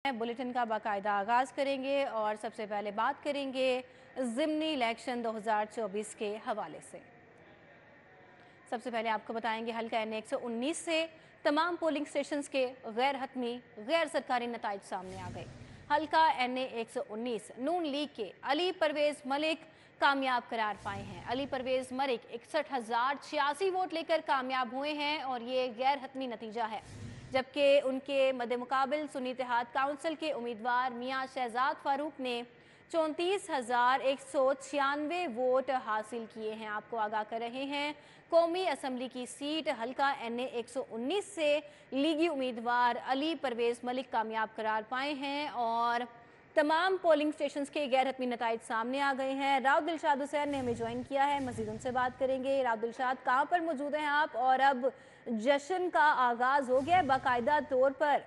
Bulletin का बाकायदा आगाज़ करेंगे और सबसे पहले बात करेंगे ज़िमनी इलेक्शन 2024 के हवाले से। सबसे पहले आपको बताएंगे हल्का NA 119 से तमाम पोलिंग स्टेशंस के गैर हतमी गैर सरकारी नताइज सामने आ गए। हल्का NA 119 नून लीग के अली परवेज़ मलिक कामयाब करार पाए हैं। अली परवेज़ मलिक 61,086 वोट लेकर कामयाब हुए हैं और ये गैर हतमी नतीजा है, जबकि उनके मद्दे मुकाबिल सुन्नी इत्तेहाद काउंसिल के उम्मीदवार मियां शहजाद फारूक ने 34,196 वोट हासिल किए हैं। आपको आगाह कर रहे हैं कौमी असम्बली की सीट हल्का NA 119 से लीगी उम्मीदवार अली परवेज़ मलिक कामयाब करार पाए हैं और तमाम पोलिंग स्टेशंस के गैर हतमी नताइज सामने आ गए हैं। राव दिलशाद हुसैन ने हमें ज्वाइन किया है, मज़ीद उनसे बात करेंगे। राव दिलशाद, कहाँ पर मौजूद हैं आप और अब जश्न का आगाज हो गया बाकायदा तौर पर?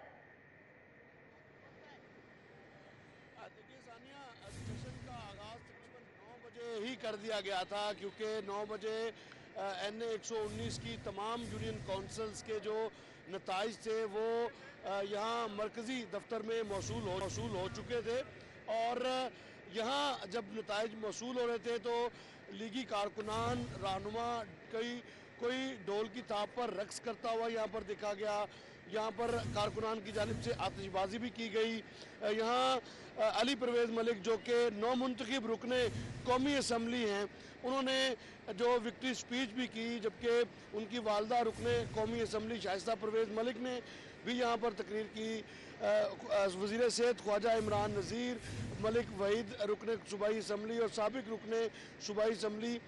देखिए सानिया, जश्न का आगाज तकरीबन 9 बजे ही कर दिया गया था, क्योंकि 9 बजे NA 119 की तमाम यूनियन काउंसिल्स के जो नताइज थे वो यहाँ मरकज़ी दफ्तर में मौसूल हो चुके थे। और यहाँ जब नताइज मौसूल हो रहे थे तो लीगी कारकुनान रहनुमा कोई ढोल की थाप पर रक्स करता हुआ यहाँ पर देखा गया। यहाँ पर कारकुनान की जानिब से आतिशबाजी भी की गई। यहाँ अली परवेज़ मलिक जो कि नौ मुंतखब रुकने कौमी असम्बली हैं, उन्होंने जो विक्ट्री स्पीच भी की, जबकि उनकी वालदा रुकने कौमी असम्बली शाइस्ता परवेज़ मलिक ने भी यहाँ पर तकरीर की। वज़ीर सेहत ख्वाजा इमरान नज़ीर, मलिक वहीद रुकने सूबाई असम्बली और साबिक रुकने सूबाई असम्बली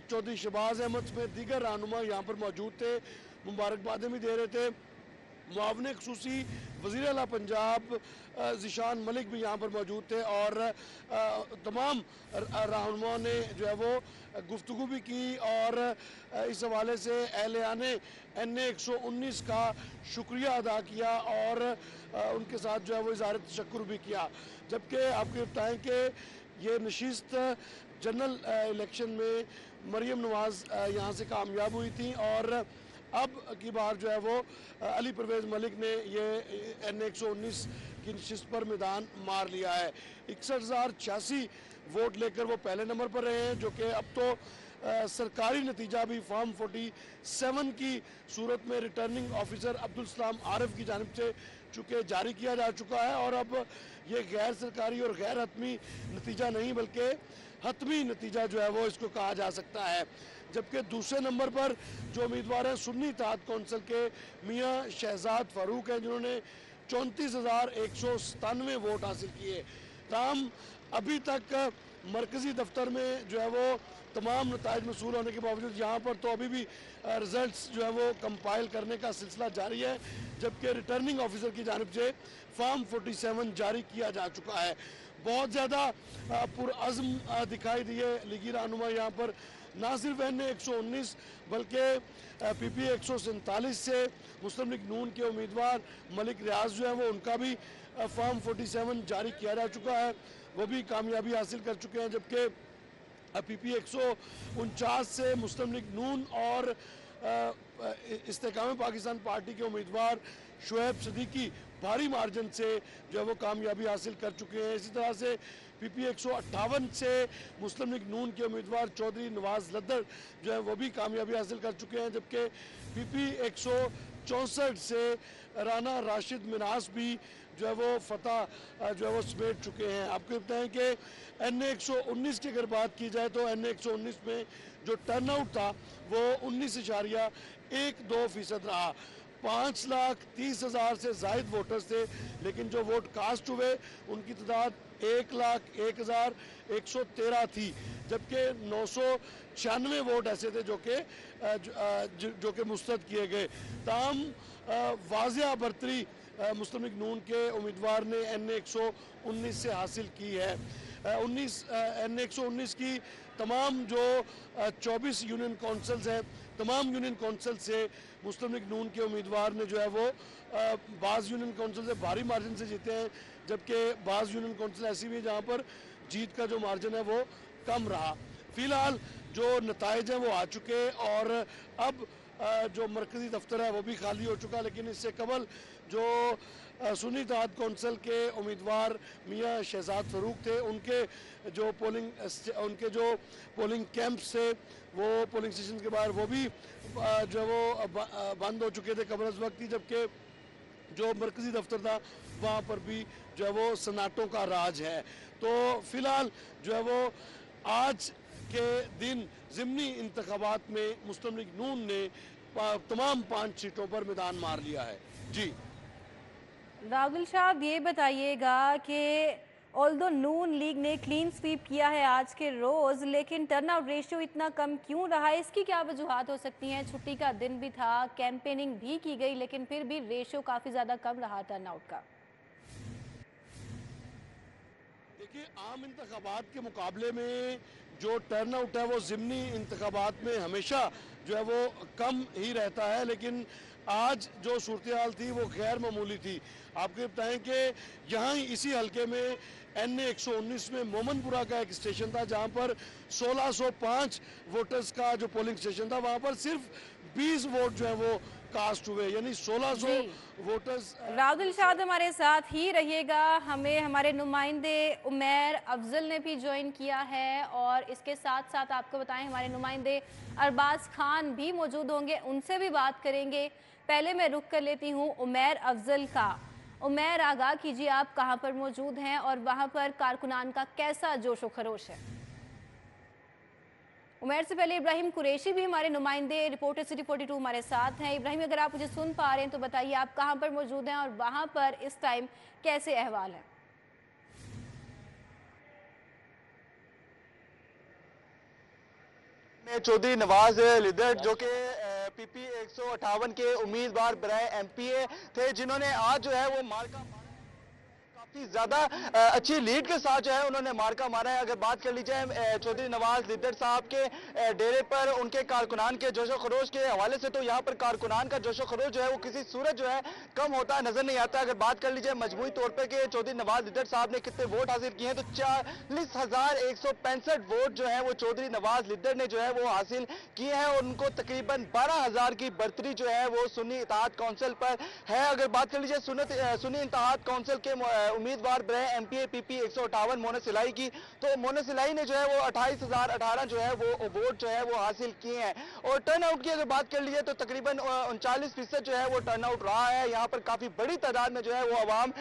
चौधरी शहबाज अहमद में दीगर रहनुमा यहाँ पर मौजूद थे, मुबारकबादें भी दे रहे थे। मुआवने खसूसी वज़ीर आला पंजाब ज़िशान मलिक भी यहाँ पर मौजूद थे और तमाम रहनुमाओं ने जो है वो गुफ्तगू भी की और इस हवाले से अहले NA 119 का शुक्रिया अदा किया और उनके साथ जो है वो इज़हार तशक्कुर भी किया। जबकि आपको बताएं कि ये नशिस्त जनरल इलेक्शन में मरियम नवाज़ यहाँ से कामयाब हुई थी और अब की बार जो है वो अली परवेज़ मलिक ने ये NA 119 की नशिस्त पर मैदान मार लिया है। 61,086 वोट लेकर वो पहले नंबर पर रहे हैं, जो कि अब तो सरकारी नतीजा भी फॉर्म 47 की सूरत में रिटर्निंग ऑफिसर अब्दुल सलाम आरिफ की जानिब से चूँकि जारी किया जा चुका है और अब ये गैर सरकारी और गैर हतमी नतीजा नहीं बल्कि हतमी नतीजा जो है वो इसको कहा जा सकता है। जबकि दूसरे नंबर पर जो उम्मीदवार हैं सुन्नी इत्तेहाद काउंसिल के मियां शहजाद फारूक हैं, जिन्होंने 34,197 वोट हासिल किए। ताहम अभी तक मरकज़ी दफ्तर में जो है वो तमाम नताइज मसूल होने के बावजूद यहाँ पर तो अभी भी रिज़ल्ट्स जो है वो कंपाइल करने का सिलसिला जारी है, जबकि रिटर्निंग ऑफिसर की जानिब से फॉर्म 47 जारी किया जा चुका है। बहुत ज़्यादा पुरअज़्म दिखाई दिए लीगी रहनुमा यहाँ पर, ना सिर्फ NA 119 बल्कि PP 147 से मुस्लिम लीग नून के उम्मीदवार मलिक रियाज जो है वो उनका भी फॉर्म 47 जारी किया जा चुका है, वो भी कामयाबी हासिल कर चुके हैं। जबकि PP 149 से मुस्लिम लीग नून और इस्तेकाम पाकिस्तान पार्टी के उम्मीदवार शुएब सदीकी भारी मार्जिन से जो है वो कामयाबी हासिल कर चुके हैं। इसी तरह से PP 158 से मुस्लिम लीग नून के उम्मीदवार चौधरी नवाज लद्दर जो है वो भी कामयाबी हासिल कर चुके हैं, जबकि PP 164 से राना राशिद मिनास भी जो है वो फतह जो है वो समेट चुके हैं। आपको बताएं कि NA 119 की अगर बात की जाए तो NA 119 में जो टर्नआउट था वो 19.12% रहा। 5,30,000 से ज़ायद वोटर्स थे, लेकिन जो वोट कास्ट हुए उनकी तादाद 1,01,113 थी, जबकि 996 वोट ऐसे थे जो कि मुस्तरद किए गए। ताहम वाज़िया बढ़तरी मुस्लिम लीग नून के उम्मीदवार ने NA 119 से हासिल की है। NA 119 की तमाम जो 24 यूनियन काउंसिल्स हैं, तमाम यूनियन काउंसिल से मुस्लिम लीग नून के उम्मीदवार ने जो है वो बाज़ यूनियन काउंसिल से भारी मार्जिन से जीते हैं, जबकि बाज़ यूनियन काउंसिल ऐसी भी है जहाँ पर जीत का जो मार्जिन है वो कम रहा। फ़िलहाल जो नताइज हैं वो आ चुके और अब जो मरकज़ी दफ्तर है वो भी खाली हो चुका, लेकिन इससे कबल जो सुन्नी इत्तेहाद कौंसिल के उम्मीदवार मियां शहजाद फरूक थे, उनके जो पोलिंग कैंप्स थे, वो पोलिंग स्टेशन के बाहर वो भी जो है वो बंद हो चुके थे कबल वक्त ही, जबकि जो मरकजी दफ्तर था वहाँ पर भी जो है वो सन्नाटों का राज है। तो फिलहाल जो है वो आज के दिन ज़िमनी इंतखाबात में मुस्लिम लीग नून ने तमाम 5 सीटों पर मैदान मार लिया है। जी राहुल साहब, ये बताइएगा कि ऑल्दो नून लीग ने क्लीन स्वीप किया है आज के रोज़, लेकिन टर्नआउट रेशियो इतना कम क्यों रहा है? इसकी क्या वजूहात हो सकती हैं? छुट्टी का दिन भी था, कैंपेनिंग भी की गई, लेकिन फिर भी रेशियो काफ़ी ज़्यादा कम रहा टर्नआउट का। देखिए, आम इंतखाबात के मुकाबले में जो टर्नआउट है वो ज़िमनी इंतखाबात में हमेशा जो है वो कम ही रहता है, लेकिन आज जो सूरत हाल थी वो गैर मामूली थी। आपको बताएं कि यहाँ ही इसी हलके में NA 119 में मोमनपुरा का एक स्टेशन था, जहाँ पर 1605 वोटर्स का जो पोलिंग स्टेशन था, वहाँ पर सिर्फ 20 वोट जो है वो कास्ट हुए, यानी 1600 वोटर्स। राहुल शाह हमारे साथ ही रहिएगा, हमें हमारे नुमाइंदे उमैर अफजल ने भी ज्वाइन किया है, और इसके साथ साथ आपको बताएं हमारे नुमाइंदे अरबाज खान भी मौजूद होंगे, उनसे भी बात करेंगे। पहले मैं रुक कर लेती हूँ उमैर अफजल का। उमैर, आगाह कीजिए आप कहाँ पर मौजूद हैं और वहाँ पर कारकुनान का कैसा जोशो खरोश है? उमैर से पहले इब्राहिम कुरैशी भी हमारे नुमाइंदे रिपोर्टर सिटी 42 हमारे साथ हैं। इब्राहिम, अगर आप मुझे सुन पा रहे हैं तो बताइए आप कहां पर मौजूद हैं और वहां पर इस टाइम कैसे अहवाल है? चौधरी नवाज लिद्दड़ जो कि PP 158 के उम्मीदवार बराए MPA थे, जिन्होंने आज जो है वो मार्का काफी ज्यादा अच्छी लीड के साथ जो है उन्होंने मार्का मारा है। अगर बात कर ली जाए चौधरी नवाज लिद्दड़ साहब के डेरे पर उनके कारकुनान के जोशो खरोश के हवाले से, तो यहाँ पर कारकुनान का जोशो खरोश जो है वो किसी सूरत जो है कम होता नजर नहीं आता। अगर बात कर ली जाए मजमूई तौर पर कि चौधरी नवाज लिद्दड़ साहब ने कितने वोट हासिल किए हैं, तो 40,165 वोट जो है वो चौधरी नवाज लिद्दड़ ने जो है वो हासिल किए हैं, और उनको तकरीबन 12,000 की बढ़तरी जो है वो सुन्नी इत्तेहाद काउंसिल पर है। अगर बात कर लीजिए सुन्नी इत्तेहाद काउंसिल के उम्मीदवार बराए MPA PP 158 मोनस इलाही की, तो मोनस इलाही ने जो है वो 28,018 जो है वो वोट जो है वो हासिल किए हैं। और टर्नआउट की अगर बात कर लीजिए तो तकरीबन 39% जो है वो टर्नआउट रहा है। यहाँ पर काफी बड़ी तादाद में जो है वो आवाम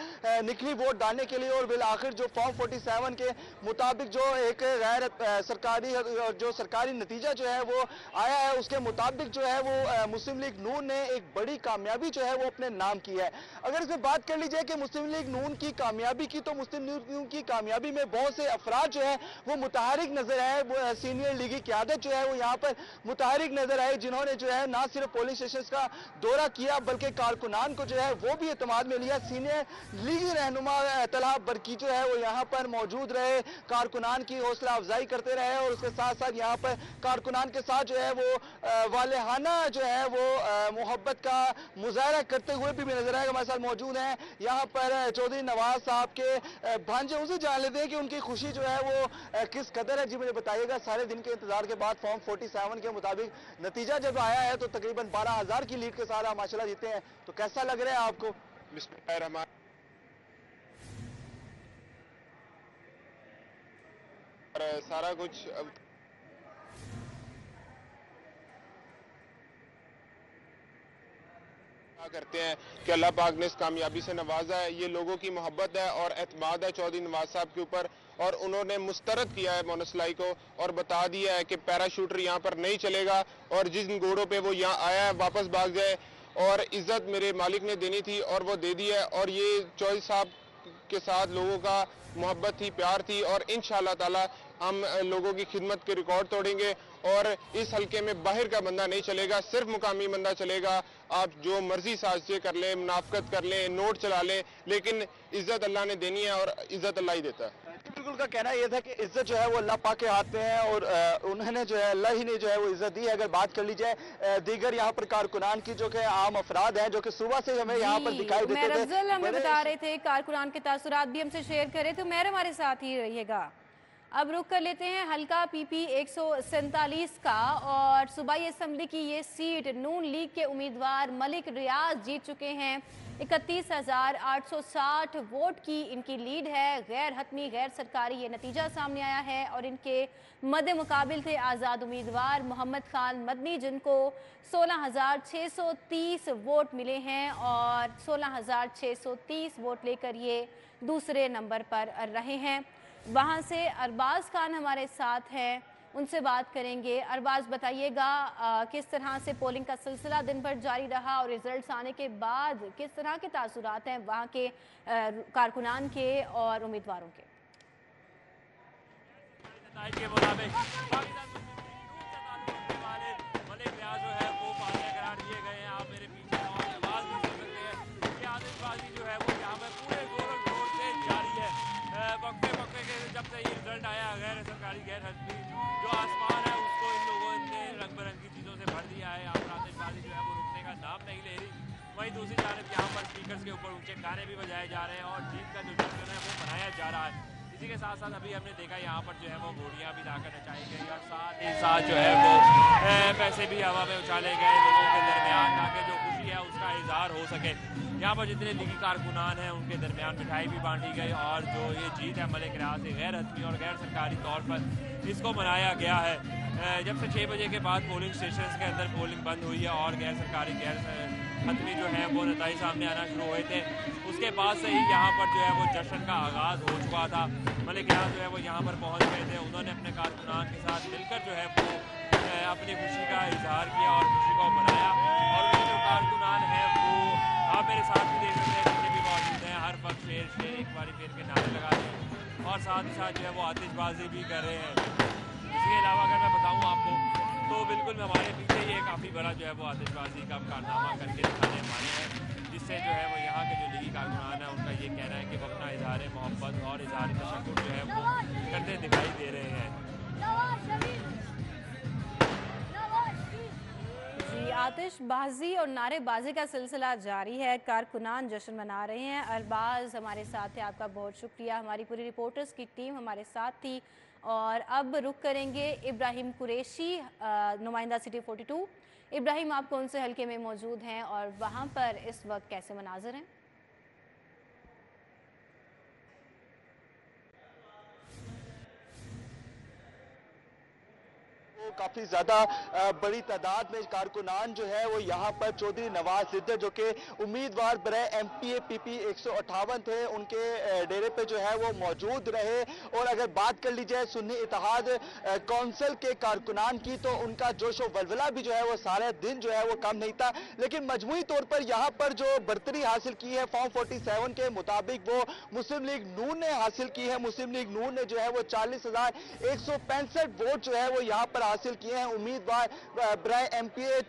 निकली वोट डालने के लिए, और बिल आखिर जो फॉर्म 47 के मुताबिक जो एक गैर सरकारी जो सरकारी नतीजा जो है वो आया है, उसके मुताबिक जो है वो मुस्लिम लीग नून ने एक बड़ी कामयाबी जो है वो अपने नाम की है। अगर इसमें बात कर लीजिए कि मुस्लिम लीग नून की कामयाबी की, तो मुस्लिम लीग नून की कामयाबी में बहुत से अफराद जो है वो मुतहरिक नजर आए। वो सीनियर लीगी क़यादत जो है वो यहाँ पर मुतहरिक नजर आए, जिन्होंने जो है ना सिर्फ पोलिंग स्टेशन का दौरा किया बल्कि कारकुनान को जो है वो भी एतमाद में लिया। सीनियर लीगी रहनुमा तलहा बरकी जो है वो यहाँ पर मौजूद रहे, कारकुनान की हौसला अफजाई करते रहे, और उसके साथ साथ यहाँ पर कारकुनान के साथ जो है वो वालेहाना जो है वो मोहब्बत का मुजाहरा करते हुए भी नजर आएगा। हमारे साथ मौजूद हैं यहाँ पर चौधरी नवाज साहब के भांजे, उनसे जान लेते हैं कि उनकी खुशी जो है वो किस कदर है। जी मुझे बताइएगा, सारे दिन के इंतजार के बाद फॉर्म 47 के मुताबिक नतीजा जब आया है तो तकरीबन 12,000 की लीड के साथ आप माशाल्लाह जीते हैं, तो कैसा लग रहा है आपको? बिस्मिल्लाहिर्रहमान और सारा कुछ करते हैं कि अल्लाह पाक ने इस कामयाबी से नवाजा है। ये लोगों की मोहब्बत है और एतमाद है चौधरी नवाज साहब के ऊपर, और उन्होंने मुस्तरद किया है मोनस इलाही को और बता दिया है कि पैराशूटर यहाँ पर नहीं चलेगा, और जिन घोड़ों पे वो यहाँ आया है वापस भाग जाए, और इज्जत मेरे मालिक ने देनी थी और वो दे दी है। और ये चौधरी साहब के साथ लोगों का मोहब्बत थी, प्यार थी, और इंशाअल्लाह ताला हम लोगों की खिदमत के रिकॉर्ड तोड़ेंगे, और इस हलके में बाहर का बंदा नहीं चलेगा, सिर्फ मुकामी बंदा चलेगा। आप जो मर्जी साजिशें कर लें, मुनाफकत कर लें, नोट चला लें, लेकिन इज्जत अल्लाह ने देनी है और इज्जत अल्लाह ही देता है। बिल्कुल का कहना यह था कि इज्जत जो है वो अल्लाह पाक के हाथ में है, और उन्होंने जो है अल्लाह ही ने जो है वो इज्जत दी है। अगर बात कर ली जाए दीगर यहाँ पर कारकुनान की, जो कि आम अफराद हैं, जो कि सुबह से हमें यहाँ पर दिखाई देते थे, अफजल हमें बता रहे थे कारकुनान के तासुरात भी हमसे शेयर करे, तो मेरे हमारे साथ ही रहिएगा। अब रुक कर लेते हैं हल्का PP 147 का, और सूबाई असम्बली की ये सीट नून लीग के उम्मीदवार मलिक रियाज जीत चुके हैं। 31,860 वोट की इनकी लीड है। गैर हतमी गैर सरकारी ये नतीजा सामने आया है और इनके मद्दे मुकाबिल थे आज़ाद उम्मीदवार मोहम्मद खान मदनी, जिनको 16,630 वोट मिले हैं और 16,630 वोट लेकर ये दूसरे नंबर पर रहे हैं। वहाँ से अरबाज खान हमारे साथ हैं, उनसे बात करेंगे। अरबाज, बताइएगा किस तरह से पोलिंग का सिलसिला दिन भर जारी रहा और रिजल्ट्स आने के बाद किस तरह के तासुरात हैं वहाँ के कारकुनान के और उम्मीदवारों के? जब से ये रिजल्ट आया गैर सरकारी गैर हतमी जो आसमान है उसको इन लोगों ने रंग बिरंगी चीज़ों से भर दिया है। यहाँ पर आतिशबाजी जो है वो रुकने का नाम नहीं ले रही। वहीं दूसरी जानब यहाँ पर स्पीकर्स के ऊपर ऊंचे गाने भी बजाए जा रहे हैं और जीत का जो जश्न है वो मनाया जा रहा है। इसी के साथ साथ अभी हमने देखा यहाँ पर जो है वो घोड़ियाँ भी लाकर नचाई गई और साथ ही साथ जो है वो पैसे भी हवा में उछाले गए लोगों के दरमियान, ताकि जो खुशी है उसका इजहार हो सके। यहाँ पर जितने लीगी कारकुनान हैं उनके दरमियान मिठाई भी बांटी गई और जो ये जीत है मलिक रियाज से गैर हतमी और गैर सरकारी तौर पर इसको मनाया गया है। जब से 6 बजे के बाद पोलिंग स्टेशन के अंदर पोलिंग बंद हुई है और गैर सरकारी गैर हतमी जो है वो नतीजे सामने आना शुरू हुए थे, उसके बाद से ही यहाँ पर जो है वो जश्न का आगाज़ हो चुका था। मलिक रियाज जो है वो यहाँ पर पहुँच गए थे, उन्होंने अपने कारकुनान के साथ मिलकर जो है वो अपनी खुशी का इजहार किया और खुशी को मनाया। और उनके जो कारकुनान हैं वो आप मेरे साथ भी देख सकते हैं, पीछे भी मौजूद हैं। हर वक्त शेर शेर एक बारी फिर के नारे लगा रहे हैं और साथ ही साथ जो है वो आतिशबाजी भी कर रहे हैं। इसके अलावा अगर मैं बताऊं आपको तो बिल्कुल हमारे पीछे ये काफ़ी बड़ा जो है वो आतिशबाजी का कारनामा करके दिखाने वाले हैं, जिससे जो है वो यहाँ के जो लीगी कारकुनान है उनका ये कहना है कि वो अपना इजहार मोहब्बत और इजहार तशक्कुर जो है वो करते दिखाई दे रहे हैं। जी, आतिशबाजी और नारेबाजी का सिलसिला जारी है, कारकुनान जश्न मना रहे हैं। अरबाज हमारे साथ है, आपका बहुत शुक्रिया। हमारी पूरी रिपोर्टर्स की टीम हमारे साथ थी और अब रुख करेंगे इब्राहिम कुरैशी, नुमाइंदा सिटी 42। इब्राहिम, आप कौन से हलके में मौजूद हैं और वहाँ पर इस वक्त कैसे मनाजर हैं? काफी ज्यादा बड़ी तादाद में कारकुनान जो है वो यहाँ पर चौधरी नवाज लिद्दर जो कि उम्मीदवार बराए MPA PP 158 थे, उनके डेरे पे जो है वो मौजूद रहे। और अगर बात कर ली जाए सुन्नी इत्तेहाद कौंसिल के कारकुनान की तो उनका जोश व वलवला भी जो है वो सारे दिन जो है वो कम नहीं था। लेकिन मजमूई तौर पर यहाँ पर जो बरतरी हासिल की है फॉर्म 47 के मुताबिक वो मुस्लिम लीग नून ने हासिल की है। मुस्लिम लीग नून ने जो है वो 40,165 वोट जो है वो यहाँ पर हासिल किए हैं। उम्मीदवार बराए MPA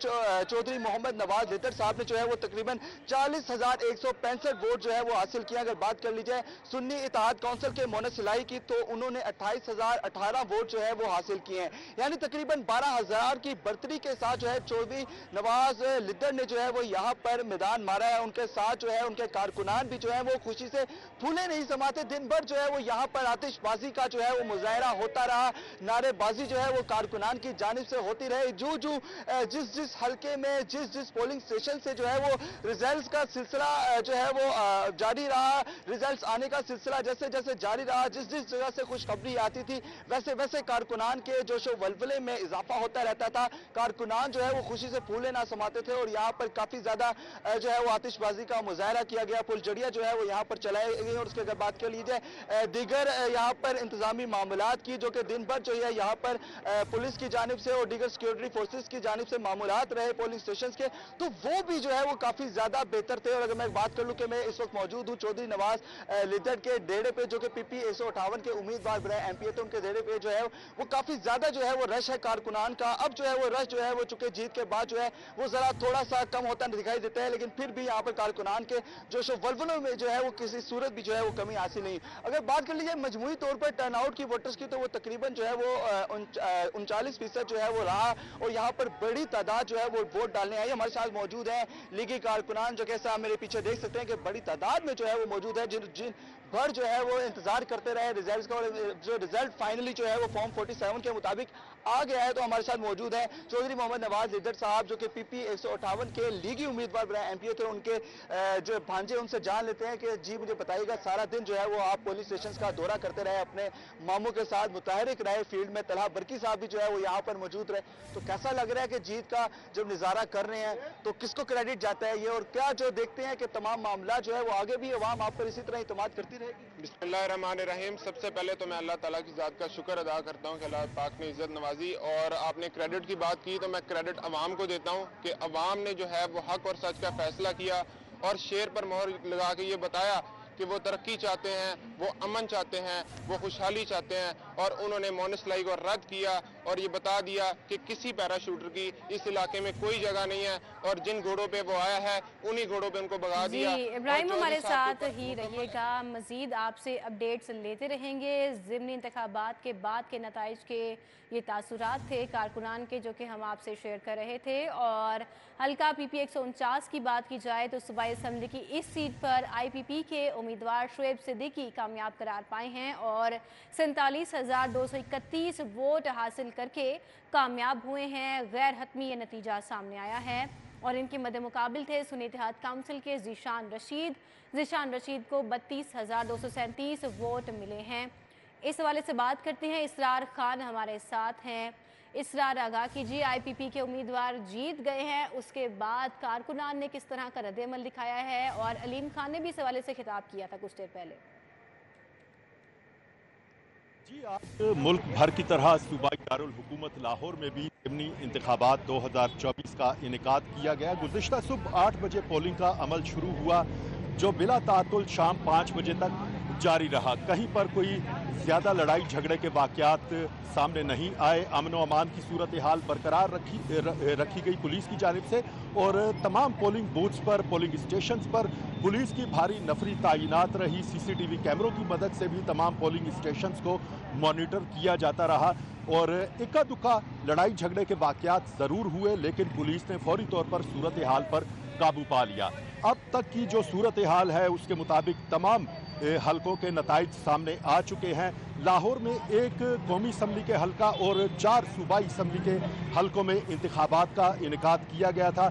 चौधरी मोहम्मद नवाज लिद्दर साहब ने जो है वो तकरीबन 40,165 वोट जो है वो हासिल किया। अगर बात कर ली जाए सुन्नी इत्तेहाद कौंसिल के मोहन सिलाई की तो उन्होंने 28,018 वोट जो है वो हासिल किए हैं, यानी तकरीबन 12,000 की बढ़तरी के साथ जो है चौधरी नवाज लिद्दर ने जो है वो यहाँ पर मैदान मारा है। उनके साथ जो है उनके कारकुनान भी जो है वो खुशी से फूले नहीं समाते। दिन भर जो है वो यहाँ पर आतिशबाजी का जो है वो मुजाहरा होता रहा, नारेबाजी जो है वो कारकुनान की जानिब से होती रही। जिस हलके में जिस पोलिंग स्टेशन से जो है वो रिजल्ट्स का सिलसिला जो है वो जारी रहा, रिजल्ट्स आने का सिलसिला जैसे जैसे जारी रहा, जिस जगह से खुशखबरी आती थी वैसे वैसे कारकुनान के जोशो वलवले में इजाफा होता रहता था। कारकुनान जो है वो खुशी से फूले ना समाते थे और यहाँ पर काफी ज्यादा जो है वो आतिशबाजी का मुजाहरा किया गया। फुलझड़ियां जो है वो यहाँ पर चलाई गई। और उसकी अगर बात कर ली जाए दीगर यहाँ पर इंतजामी मामलात की, जो कि दिन भर जो है यहाँ पर पुलिस की जानिब से और दीगर सिक्योरिटी फोर्सेस की जानिब से मामूलात रहे पोलिंग स्टेशन के, तो वो भी जो है वो काफी ज्यादा बेहतर थे। और अगर मैं बात कर लूं कि मैं इस वक्त मौजूद हूं चौधरी नवाज लिद्दर के डेरे पे, जो कि PP 158 के उम्मीदवार बराए MPA थे, उनके डेरे पे जो है वो काफी ज्यादा जो है वो रश है कारकुनान का। अब जो है वो रश जो है वो चुके जीत के बाद जो है वो जरा थोड़ा सा कम होता दिखाई देता है, लेकिन फिर भी यहाँ पर कारकुनान के जोश वलवलों में जो है वो किसी सूरत भी जो है वो कमी हासिल नहीं। अगर बात कर लीजिए मजमूई तौर पर टर्नआउट की वोटर्स की तो वो तकरीबन जो है वो 39% 100% जो है वो रहा और यहाँ पर बड़ी तादाद जो है वो वोट डालने आई। हमारे साथ मौजूद है लीगी कारकुनान जो कैसा आप मेरे पीछे देख सकते हैं कि बड़ी तादाद में जो है वो मौजूद है, जिन भर जो है वो इंतजार करते रहे रिजल्ट का, और जो रिजल्ट फाइनली जो है वो फॉर्म 47 के मुताबिक आ गया है। तो हमारे साथ मौजूद है चौधरी मोहम्मद नवाज लिद्दर साहब जो कि PP 158 के लीगी उम्मीदवार बनाए MP थे। उनके जो भांजे उनसे जान लेते हैं कि जी मुझे बताइएगा, सारा दिन जो है वो आप पोलिंग स्टेशन का दौरा करते रहे, अपने मामों के साथ मुतहरिक रहे फील्ड में, तलहा बरकी साहब भी जो है वो यहाँ पर मौजूद रहे, तो कैसा लग रहा है कि जीत का जब नजारा कर रहे हैं तो किसको क्रेडिट जाता है ये, और क्या जो देखते हैं कि तमाम मामला जो है वो आगे भी अवाम आप पर इसी तरह इत्मीनान करती रहेगी? बिस्मिल्लाहिर्रहमानिर्रहीम। सबसे पहले तो मैं अल्लाह ताला की ज़ात का शुक्र अदा करता हूँ कि अल्लाह पाक ने इज़्ज़त नवाजी, और आपने क्रेडिट की बात की तो मैं क्रेडिट अवाम को देता हूँ कि अवाम ने जो है वो हक और सच का फैसला किया और शेर पर मोहर लगा के ये बताया कि वो तरक्की चाहते हैं, वो अमन चाहते हैं, वो खुशहाली चाहते हैं, और उन्होंने मोनसलाई को रद्द किया और ये बता दिया कि किसी पैराशूटर की इस इलाके में कोई जगह नहीं है, और जिन घोड़ों पे वो आया है उन्हीं घोड़ों पे उनको भगा दिया। इब्राहिम हमारे साथ ही रहिएगा, मजीद आपसे अपडेट्स लेते रहेंगे। ज़िमनी इंतखाबात के बाद के नताइज के ये तासुरात थे कारकुनान के जो कि हम आपसे शेयर कर रहे थे। और हल्का PP 149 की बात की जाए तो सूबाई असम्बली की इस सीट पर IPP के उम्मीदवार शुएब सिद्दीकी कामयाब करार पाए हैं और 47,231 वोट हासिल करके कामयाब हुए हैं। गैर हतमी ये नतीजा सामने आया है और इनके मद्देमुकाबिल थे सुन्नी इत्तेहाद काउंसिल के ज़ीशान रशीद को 32,237 वोट मिले हैं। इस हवाले से बात करते हैं, इसरार खान हमारे साथ हैं। इसरार आगाह कीजिए, IPP के उम्मीदवार जीत गए हैं, उसके बाद कारकुनान ने किस तरह का रद्द-ए-अमल दिखाया है, और अलीम खान ने भी इस हवाले से खिताब किया था कुछ देर पहले। जी, आज मुल्क भर की तरह सूबाई दारुल हुकूमत लाहौर में भी ज़िमनी इंतखाबात 2024 का इनेकाद किया गया। गुज़िश्ता सुबह 8 बजे पोलिंग का अमल शुरू हुआ जो बिला तातुल शाम 5 बजे तक जारी रहा। कहीं पर कोई ज़्यादा लड़ाई झगड़े के वाक़यात सामने नहीं आए। अमन व अमान की सूरत हाल बरकरार रखी गई पुलिस की जानिब से, और तमाम पोलिंग बूथ्स पर, पोलिंग स्टेशंस पर पुलिस की भारी नफरी तैनात रही। CCTV कैमरों की मदद से भी तमाम पोलिंग स्टेशंस को मॉनिटर किया जाता रहा और इक्का दुक्का लड़ाई झगड़े के वाक़यात ज़रूर हुए, लेकिन पुलिस ने फौरी तौर पर सूरत हाल पर काबू पा लिया। अब तक की जो सूरत हाल है उसके मुताबिक तमाम हलकों के नताइज सामने आ चुके हैं। लाहौर में एक कौमी असम्बली के हलका और 4 सूबाई असम्बली के हलकों में इंतखाबात का इनेकाद किया गया था।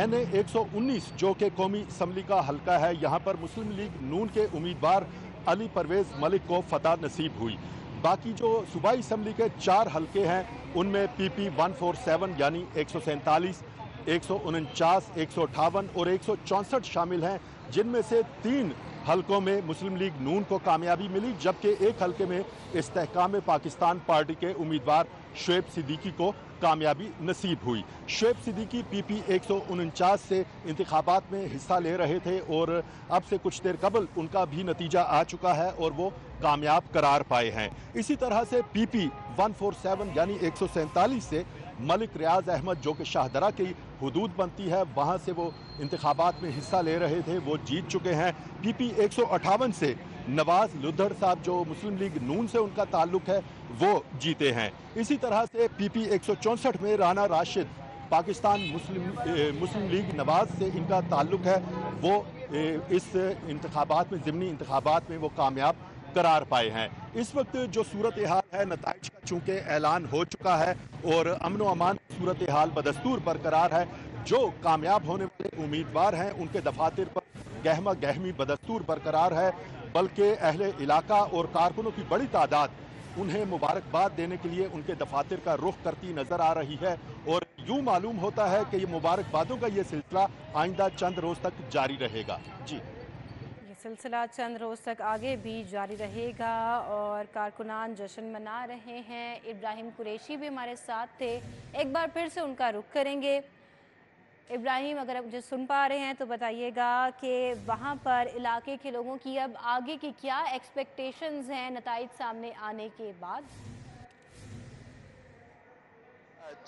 NA 119 जो कि कौमी असम्बली का हलका है, यहाँ पर मुस्लिम लीग नून के उम्मीदवार अली परवेज़ मलिक को फतह नसीब हुई। बाकी जो सूबाई असम्बली के 4 हलके हैं उनमें PP 147 यानी 147, 149, 158 और 164 शामिल हैं, जिनमें से 3 हलकों में मुस्लिम लीग नून को कामयाबी मिली, जबकि एक हलके में इस्तेहकाम पाकिस्तान पार्टी के उम्मीदवार शुएब सिद्दीकी को कामयाबी नसीब हुई। शुएब सिद्दीकी PP 149 से इंतखाबात में हिस्सा ले रहे थे और अब से कुछ देर कबल उनका भी नतीजा आ चुका है और वो कामयाब करार पाए हैं। इसी तरह से PP 147 यानी 147 से मलिक रियाज अहमद जो कि शाहदरा की हुदूद बनती है, वहाँ से वो इंतखाबात में हिस्सा ले रहे थे, वो जीत चुके हैं। PP 158 से नवाज लुद्धर साहब जो मुस्लिम लीग नून से उनका ताल्लुक है वो जीते हैं। इसी तरह से PP 164 में राना राशिद पाकिस्तान मुस्लिम लीग नवाज से इनका ताल्लुक है, वो इस इंतखाबात में, ज़िमनी इंतखाबात में वो कामयाब करार पाए हैं। इस वक्त जो सूरत हाल है, नताइज का चूँकि ऐलान हो चुका है और अमन व अमान की सूरत हाल बदस्तूर बरकरार है। जो कामयाब होने वाले उम्मीदवार हैं उनके दफातर पर गहमा गहमी बदस्तूर बरकरार है, बल्कि अहले इलाका और कारकुनों की बड़ी तादाद उन्हें मुबारकबाद देने के लिए उनके दफातर का रुख करती नजर आ रही है और यूँ मालूम होता है कि ये मुबारकबादों का ये सिलसिला आइंदा चंद रोज़ तक जारी रहेगा। जी, सिलसिला चंद रोज़ तक आगे भी जारी रहेगा और कारकुनान जश्न मना रहे हैं। इब्राहिम कुरैशी भी हमारे साथ थे, एक बार फिर से उनका रुख करेंगे। इब्राहिम, अगर आप मुझे सुन पा रहे हैं तो बताइएगा कि वहाँ पर इलाके के लोगों की अब आगे की क्या एक्सपेक्टेशंस हैं नताइज सामने आने के बाद?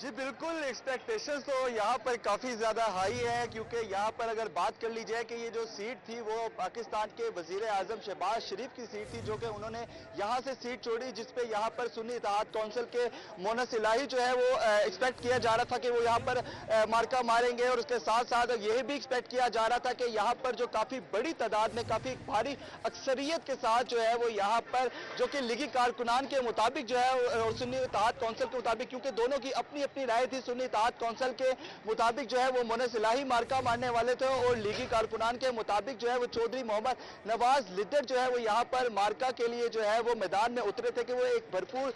जी बिल्कुल, एक्सपेक्टेशंस तो यहाँ पर काफ़ी ज़्यादा हाई है, क्योंकि यहाँ पर अगर बात कर ली जाए कि ये जो सीट थी वो पाकिस्तान के वज़ीर आज़म शहबाज शरीफ की सीट थी, जो कि उन्होंने यहाँ से सीट छोड़ी, जिस पे यहाँ पर सुन्नी इत्तेहाद कौंसिल के मोनस इलाही जो है वो एक्सपेक्ट किया जा रहा था कि वो यहाँ पर मार्का मारेंगे, और उसके साथ साथ यही भी एक्सपेक्ट किया जा रहा था कि यहाँ पर जो काफ़ी बड़ी तादाद में, काफ़ी भारी अक्सरियत के साथ जो है वो यहाँ पर, जो कि लीगी कारकुनान के मुताबिक जो है और सुन्नी इत्तेहाद कौंसिल के मुताबिक, क्योंकि दोनों की अपनी अपनी राय थी, सुन्नी इत्तेहाद कौंसिल के मुताबिक जो है वो मोनस इलाही मार्का मारने वाले थे, और लीगी कारकुनान के मुताबिक जो है वो चौधरी मोहम्मद नवाज लिद्दड़ जो है वो यहाँ पर मार्का के लिए जो है वो मैदान में उतरे थे कि वो एक भरपूर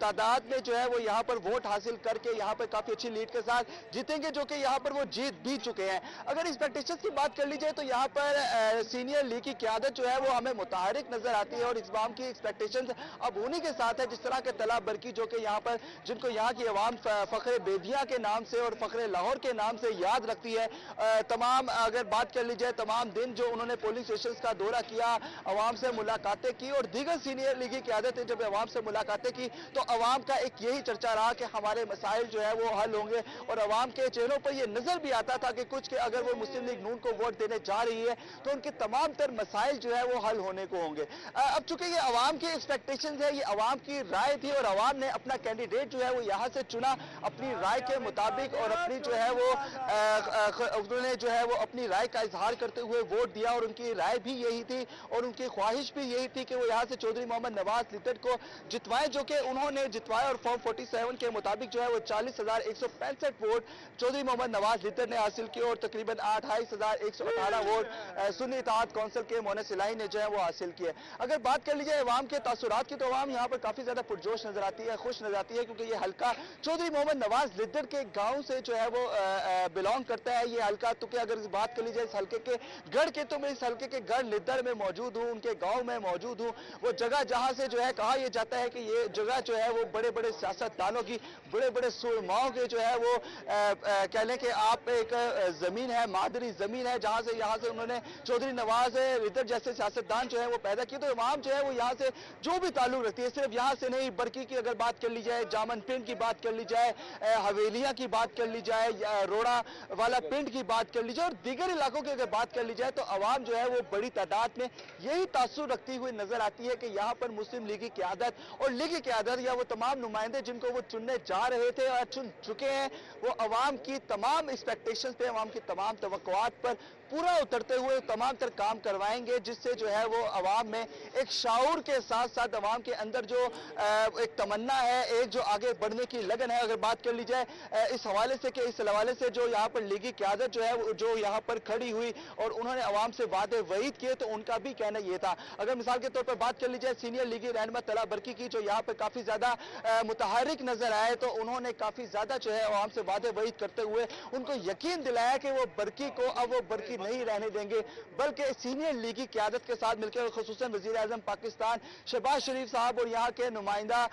तादाद में जो है वो यहाँ पर वोट हासिल करके यहाँ पर काफी अच्छी लीड के साथ जीतेंगे, जो कि यहाँ पर वो जीत भी चुके हैं। अगर एक्सपेक्टेशंस की बात कर ली जाए तो यहाँ पर सीनियर लीग की क़यादत जो है वो हमें मुतहरिक नजर आती है, और इस बाम की एक्सपेक्टेशंस अब उन्हीं के साथ है जिस तरह के तला बरकी, जो कि यहाँ पर जिनको यहाँ की अवाम फखरे बेदिया के नाम से और फखरे लाहौर के नाम से याद रखती है। तमाम अगर बात कर ली जाए, तमाम दिन जो उन्होंने पोलिंग स्टेशन का दौरा किया, अवाम से मुलाकातें की, और दीगर सीनियर लीगी क़यादत ने जब अवाम से मुलाकातें की तो अवाम का एक यही चर्चा रहा कि हमारे मसाइल जो है वो हल होंगे, और अवाम के चेहरों पर यह नजर भी आता था कि कुछ के अगर वो मुस्लिम लीग नून को वोट देने जा रही है तो उनके तमाम तर मसाइल जो है वो हल होने को होंगे। अब चूंकि ये अवाम की एक्सपेक्टेशन है, ये अवाम की राय थी, और अवाम ने अपना कैंडिडेट जो है वो यहाँ से चुना अपनी राय के मुताबिक, और अपनी जो है वो उन्होंने जो है वो अपनी राय का इजहार करते हुए वोट दिया, और उनकी राय भी यही थी और उनकी ख्वाहिश भी यही थी कि वो यहाँ से चौधरी मोहम्मद नवाज लिद्दड़ को जितवाएं, जो कि उन्होंने जितवाया, और फॉर्म 47 के मुताबिक जो है वो 40,165 वोट चौधरी मोहम्मद नवाज लिद्दड़ ने हासिल किए, और तकरीबन 28,118 वोट सुन्नी इत्तेहाद कौंसिल के मोनस इलाही ने जो है वो हासिल किए। अगर बात कर लीजिए अवाम के तासुरात की, तो अवाम यहाँ पर काफी ज्यादा पुरजोश नजर आती है, खुश नजर आती है, क्योंकि ये हल्का चौधरी मोहम्मद नवाज लिद्दड़ के गांव से जो है वो बिलोंग करता है। ये हल्का, तो अगर बात कर लीजिए इस हल्के के गढ़ के, तो मैं इस हल्के के गढ़ लिद्दड़ में मौजूद हूँ, उनके गांव में मौजूद हूँ। वो जगह जहां से जो है कहा यह जाता है कि ये जगह जो है वो बड़े बड़े सियासतदानों की, बड़े बड़े सुरमाओं के जो है वो कह लें कि आप एक जमीन है, मादरी जमीन है, जहां से यहाँ से उन्होंने चौधरी नवाज लिद्दड़ जैसे सियासतदान जो है वो पैदा किए। तो इमाम जो है वो यहाँ से जो भी ताल्लुक रखती है, सिर्फ यहाँ से नहीं, बरकी की अगर बात कर ली जाए, जामन पिंड की बात कर ली जाए, हवेलियां की बात कर ली जाए, रोड़ा वाला पिंड की बात कर ली जाए, और दीगर इलाकों की अगर बात कर ली जाए, तो अवाम जो है वो बड़ी तादाद में यही तासुर रखती हुई नजर आती है कि यहाँ पर मुस्लिम लीग की क़यादत और लीग की क़यादत या वो तमाम नुमाइंदे जिनको वो चुनने जा रहे थे और चुन चुके हैं, वो अवाम की तमाम एक्सपेक्टेशंस पे, अवाम की तमाम तवक्कुआत पर पूरा उतरते हुए तमाम तर काम करवाएंगे, जिससे जो है वो अवाम में एक शाऊर के साथ साथ अवाम के अंदर जो एक तमन्ना है, एक जो आगे बढ़ने की लगन है। अगर बात कर ली जाए इस हवाले से कि इस हवाले से जो यहाँ पर लीगी क़यादत जो है जो यहाँ पर खड़ी हुई और उन्होंने अवाम से वादे वईद किए, तो उनका भी कहना यह था। अगर मिसाल के तौर पर बात कर ली जाए सीनियर लीगी रहनुमा तला बरकी की, जो यहाँ पर काफी ज्यादा मुतहरिक नजर आए, तो उन्होंने काफी ज्यादा जो है अवाम से वादे वईद करते हुए उनको यकीन दिलाया कि वो बरकी को अब वो बरकी नहीं रहने देंगे, बल्कि सीनियर लीगी क़यादत के साथ मिलकर, खुसूसन वज़ीर आज़म पाकिस्तान शहबाज शरीफ साहब और यहाँ के नुमाइंदा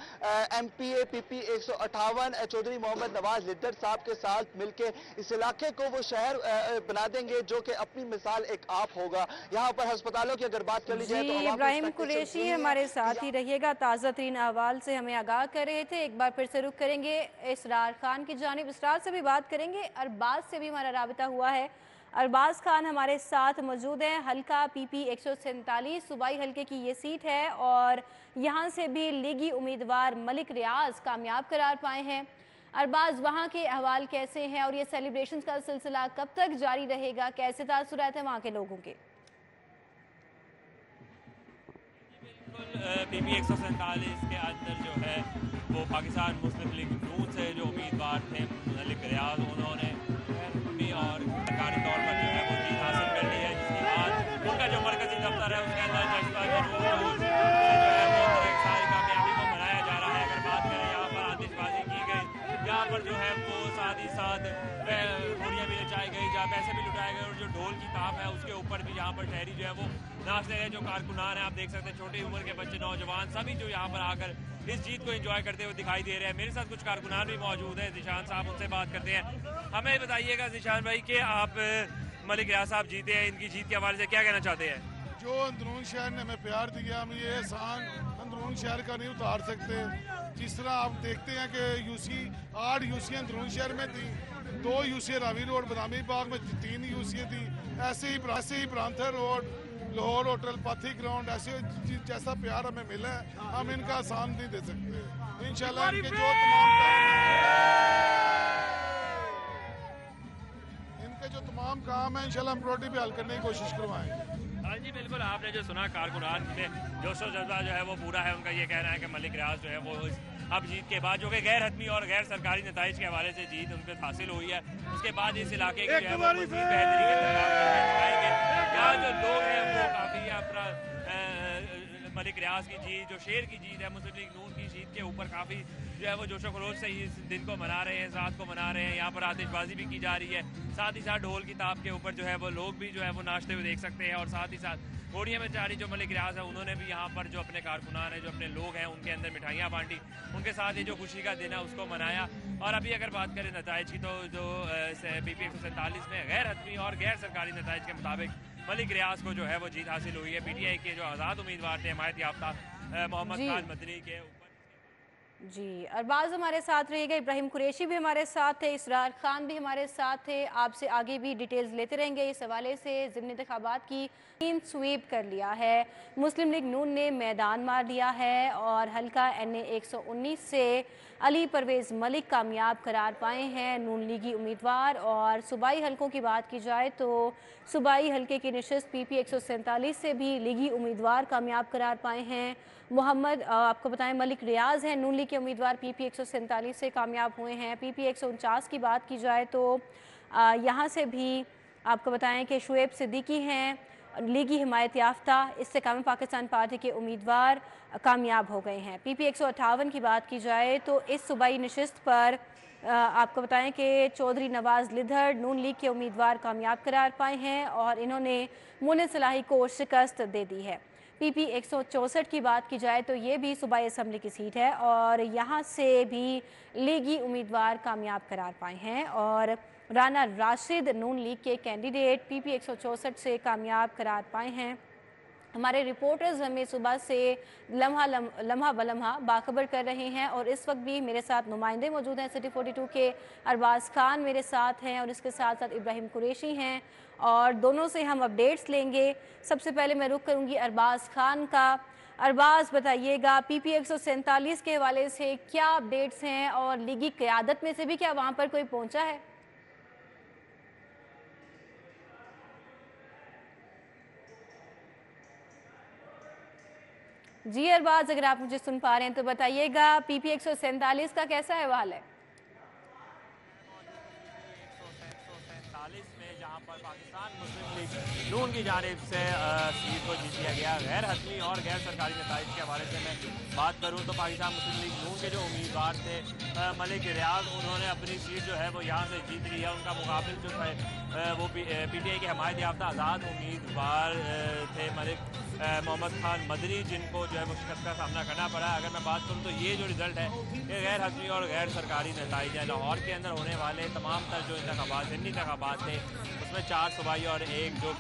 MPA PP 158 चौधरी मोहम्मद नवाज लिद्दड़ साहब के साथ मिलकर इस इलाके को वो शहर बना देंगे जो कि अपनी मिसाल एक आप होगा। यहाँ पर अस्पतालों की अगर बात कर ली जाए तो इब्राहिम कुरैशी हमारे साथ ही रहिएगा, ताज़ा तरीन अहवाल से हमें आगाह कर रहे थे। एक बार फिर से रुख करेंगे इसरार खान की जानिब, इसरार से भी बात करेंगे, अरबाज से भी हमारा राबिता हुआ है। अरबाज खान हमारे साथ मौजूद हैं। हल्का PP 147 सूबाई हल्के की ये सीट है और यहाँ से भी लीगी उम्मीदवार मलिक रियाज कामयाब करार पाए हैं। अरबाज, वहाँ के अहवाल कैसे हैं और ये सेलिब्रेशंस का सिलसिला कब तक जारी रहेगा, कैसे तासुरात हैं वहाँ के लोगों के? PP 147 के अंदर जो है वो पाकिस्तान मुस्लिम लीग नून से जो उम्मीदवार थे मलिक रियाज, उन्होंने और सरकारी तौर पर जो है वो जीत हासिल कर ली है, जिसके बाद उनका जो मरकजी दफ्तर है उसके अंदर जज्बा जुलूस जो है वो सारी कामयाबी को मनाया जा रहा है। अगर बात करें यहाँ पर आतिशबाजी की गई, यहाँ पर जो है वो साथ ही साथ होलियाँ भी नचाई गई, जहाँ पैसे भी लुटाए गए और जो ढोल की ताप है उसके ऊपर भी यहाँ पर ठहरी जो है वो नाचते हैं। जो कारकुनान है आप देख सकते हैं, छोटी उम्र के बच्चे, नौजवान, सभी जो यहाँ पर आकर इस जीत को एंजॉय करते हुए दिखाई दे रहे हैं। मेरे साथ कुछ कारकुनान भी मौजूद हैं, जिशान साहब, उनसे बात करते हैं। हमें बताइएगा जिशान भाई कि आप मलिक रियाज साहब जीते हैं, इनकी जीत के हवाले से क्या कहना चाहते हैं? जो अंदरून शहर ने हमें प्यार दिया, हम ये एहसान अंदरून शहर का नहीं उतार सकते। जिस तरह आप देखते हैं कि यूसी 8 यूसी अंदरून शहर में थी, 2 यूसी रावी रोड बदामी बाग में 3 यूसी थी, ऐसे ही प्रांतर रोड, लाहौर होटल, पाथी ग्राउंड, ऐसे जैसा प्यार हमें मिला है हम इनका आसान नहीं दे सकते। इंशाल्लाह इनके जो तमाम काम है इंशाल्लाह हम प्रोटी पे हल करने की कोशिश करवाएंगे। हाँ जी बिल्कुल, आपने जो सुना कारकुनान में जोश और जज्बा जो है वो पूरा है। उनका ये कहना है कि मलिक रियाज जो है वो अब जीत के बाद जो कि गैर हतमी और गैर सरकारी नताइज के हवाले से जीत उन पर हासिल हुई है, उसके बाद इस इलाके की जो है वो मज़ीद बेहतरी दिखाएंगे। यहाँ जो लोग हैं वो काफ़ी अपना मलिक रियाज की जीत, जो शेर की जीत है, मुस्लिम लीग नून की जीत के ऊपर काफ़ी जो है वो जोशो खरोश से इस दिन को मना रहे हैं, इस रात को मना रहे हैं। यहाँ पर आतिशबाजी भी की जा रही है, साथ ही साथ ढोल की ताप के ऊपर जो है वो लोग भी जो है वो नाचते हुए देख सकते हैं। और साथ ही साथ घोड़िया में जारी जो मलिक रियाज है उन्होंने भी यहाँ पर जो अपने कारकुनान है, जो अपने लोग हैं, उनके अंदर मिठाइयाँ बांटी, उनके साथ ये जो खुशी का दिन है उसको मनाया। और अभी अगर बात करें नताइज की, तो जो BP 147 में गैर हतमी और गैर सरकारी नताइज के मुताबिक मलिक रियाज को जो है वो जीत हासिल हुई है। PTI के जो आज़ाद उम्मीदवार थे हिमायत याफ्ता मोहम्मद खान मदनी के ऊपर। जी, अरबाज हमारे साथ रहिएगा, इब्राहिम कुरैशी भी हमारे साथ है, इसरार खान भी हमारे साथ है। आपसे आगे भी डिटेल्स लेते रहेंगे। इस हवाले से ज़िमनी इंतखाबात की क्लीन स्वीप कर लिया है, मुस्लिम लीग नून ने मैदान मार लिया है और हल्का NA 119 से अली परवेज़ मलिक कामयाब करार पाए हैं नून लीगी उम्मीदवार। और सूबाई हलकों की बात की जाए तो सूबाई हलके की नशिस्त PP 147 से भी लीगी उम्मीदवार कामयाब करार पाए हैं। मोहम्मद आपको बताएं मलिक रियाज हैं नून लीग के उम्मीदवार, PP 147 से कामयाब हुए हैं। PP 149 की बात की जाए तो यहाँ से भी आपको बताएं कि शुएब सिद्दीकी हैं लीगी हिमायत याफ्ता, इससे कायम पाकिस्तान पार्टी के उम्मीदवार कामयाब हो गए हैं। PP 158 की बात की जाए तो इस सूबाई नशिस्त पर आपको बताएं कि चौधरी नवाज लिधर नून लीग के उम्मीदवार कामयाब करार पाए हैं और इन्होंने मुन सलाही को शिकस्त दे दी है। PP 164 की बात की जाए तो ये भी सूबाई असम्बली की सीट है और यहाँ से भी लीगी उम्मीदवार कामयाब करार पाए हैं और राना राशिद नून लीग के कैंडिडेट PP 164 से कामयाब करार पाए हैं। हमारे रिपोर्टर्स हमें सुबह से लम्हा बलम्हा बाखबर कर रहे हैं और इस वक्त भी मेरे साथ नुमाइंदे मौजूद हैं। सिटी 42 के अरबाज खान मेरे साथ हैं और इसके साथ साथ इब्राहिम कुरैशी हैं और दोनों से हम अपडेट्स लेंगे। सबसे पहले मैं रुख करूंगी अरबाज खान का। अरबाज बताइएगा, PP 147 के हवाले से क्या अपडेट्स हैं और लीगी क़यादत में से भी क्या वहाँ पर कोई पहुँचा है? जी अरबाज, अगर आप मुझे सुन पा रहे हैं तो बताइएगा PP 147 का कैसा अहवाल है? 147 में जहां पर पाकिस्तान मुस्लिम लीग नून की जानिब से सीट को जीत लिया गया। गैर हतमी और गैर सरकारी नताइज के हवाले से मैं बात करूं तो पाकिस्तान मुस्लिम लीग नून के जो उम्मीदवार थे मलिक रियाज, उन्होंने अपनी सीट जो है वो यहाँ से जीत ली है। उनका मुकाबिल जो है वो PTI के हिमायत याफ्ता आज़ाद उम्मीदवार थे मलिक मोहम्मद खान मदनी, जिनको जो है वो शिकस्त का सामना करना पड़ा। अगर मैं बात करूं तो ये जो रिज़ल्ट है ये गैर हतमी और गैर सरकारी नताइज है। लाहौर के अंदर होने वाले तमाम तर जो इंतखाबात ज़िमनी इंतखाबात थे उसमें 4 सूबाई और एक जो